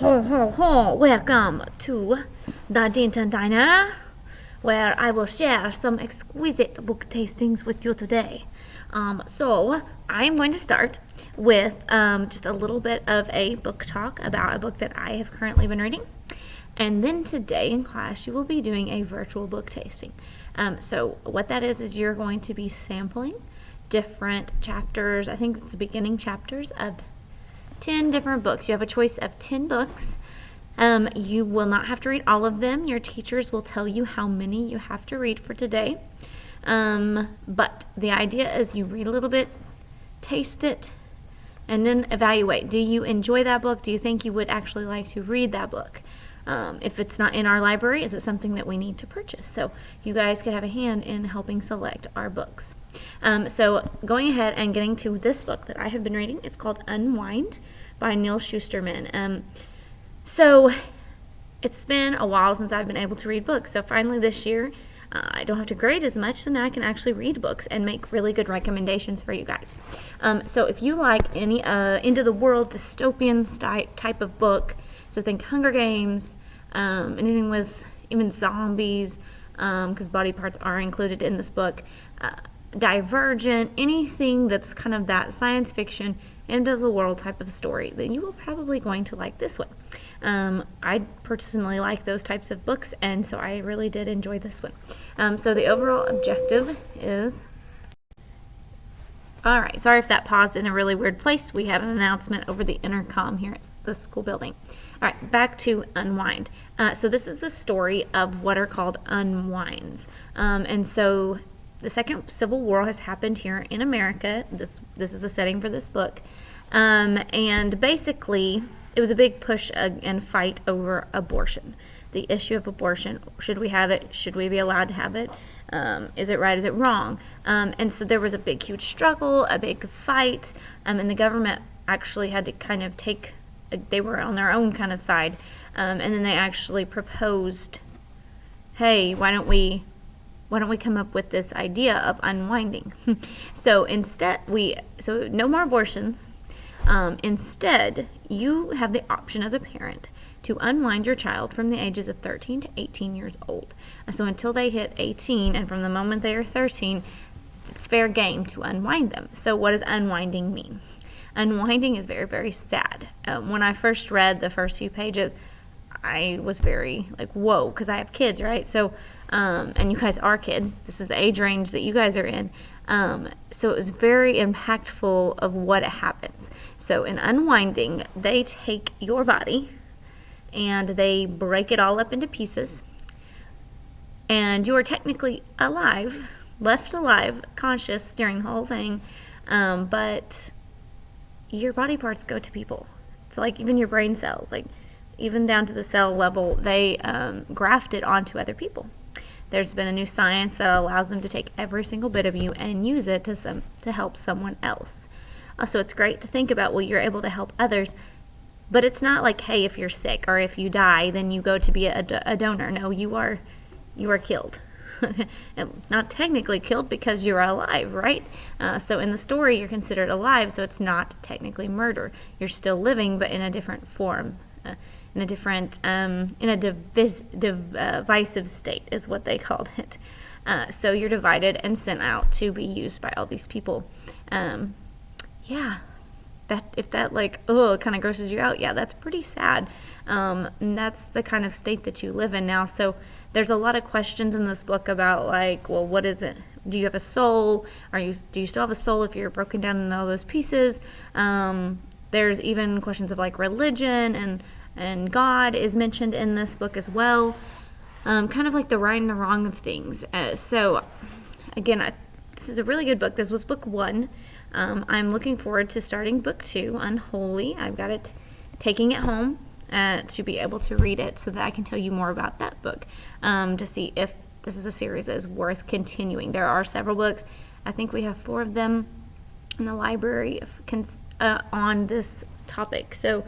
Ho ho ho! Welcome to the Dinton Diner, where I will share some exquisite book tastings with you today. So I'm going to start with just a little bit of a book talk about a book that I have currently been reading. And then today in class, you will be doing a virtual book tasting. So what that is you're going to be sampling different chapters. I think it's the beginning chapters of 10 different books. You have a choice of 10 books. You will not have to read all of them. Your teachers will tell you how many you have to read for today. But the idea is you read a little bit, taste it, and then evaluate. Do you enjoy that book? Do you think you would actually like to read that book? If it's not in our library, is it something that we need to purchase? So you guys could have a hand in helping select our books. So going ahead and getting to this book that I have been reading, it's called Unwind by Neil Shusterman. So it's been a while since I've been able to read books. So finally this year, I don't have to grade as much, so now I can actually read books and make really good recommendations for you guys. So if you like any into the world dystopian type of book, so think Hunger Games, anything with even zombies, because body parts are included in this book, Divergent, anything that's kind of that science fiction, end of the world type of story, then you will probably going to like this one. I personally like those types of books, and so I really did enjoy this one. So the overall objective is... All right, sorry if that paused in a really weird place. We had an announcement over the intercom here at the school building. All right, back to Unwind. So this is the story of what are called unwinds. And so the Second Civil War has happened here in America. This is a setting for this book. And basically, it was a big push and fight over abortion. The issue of abortion. Should we have it? Should we be allowed to have it? Is it right? Is it wrong? And so there was a big, huge struggle, a big fight, and the government actually had to kind of they were on their own kind of side, and then they actually proposed, hey, why don't we come up with this idea of unwinding? So no more abortions. Instead, you have the option as a parent to unwind your child from the ages of 13 to 18 years old. So until they hit 18, and from the moment they are 13, it's fair game to unwind them. So what does unwinding mean? Unwinding is very, very sad. When I first read the first few pages, I was very like, whoa, because I have kids, right? So, and you guys are kids. This is the age range that you guys are in. So it was very impactful of what happens. So in unwinding, they take your body and they break it all up into pieces. And you are technically alive, left alive, conscious during the whole thing, but your body parts go to people. So like even your brain cells, like even down to the cell level, they graft it onto other people. There's been a new science that allows them to take every single bit of you and use it to help someone else. So it's great to think about, well, you're able to help others, but it's not like, hey, if you're sick or if you die, then you go to be a donor. No, you are killed. Not technically killed because you're alive, right? So in the story, you're considered alive, so it's not technically murder. You're still living, but in a different form. In a different, divisive state is what they called it. So you're divided and sent out to be used by all these people. If that kind of grosses you out, that's pretty sad. And that's the kind of state that you live in now. So there's a lot of questions in this book about well, what is it? Do you have a soul? Do you still have a soul if you're broken down into all those pieces? There's even questions of religion and God is mentioned in this book as well. Kind of like the right and the wrong of things. So again, this is a really good book. This was book 1. I'm looking forward to starting book 2, Unholy. I've got it, taking it home to be able to read it so that I can tell you more about that book, to see if this is a series that is worth continuing. There are several books. I think we have 4 of them in the library on this topic. So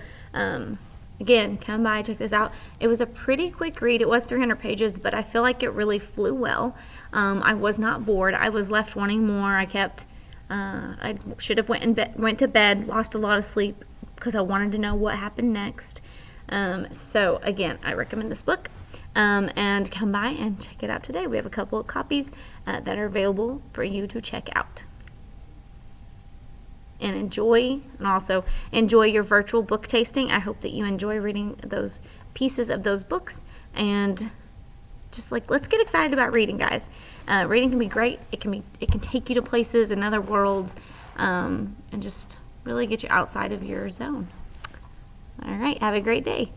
again, come by, check this out. It was a pretty quick read. It was 300 pages, but I feel like it really flew well. I was not bored. I was left wanting more. I should have went to bed, lost a lot of sleep because I wanted to know what happened next. So again, I recommend this book. And come by and check it out today. We have a couple of copies that are available for you to check out. And also enjoy your virtual book tasting. I hope that you enjoy reading those pieces of those books, and just let's get excited about reading, guys. Reading can be great. It can take you to places and other worlds, and just really get you outside of your zone. All right, have a great day.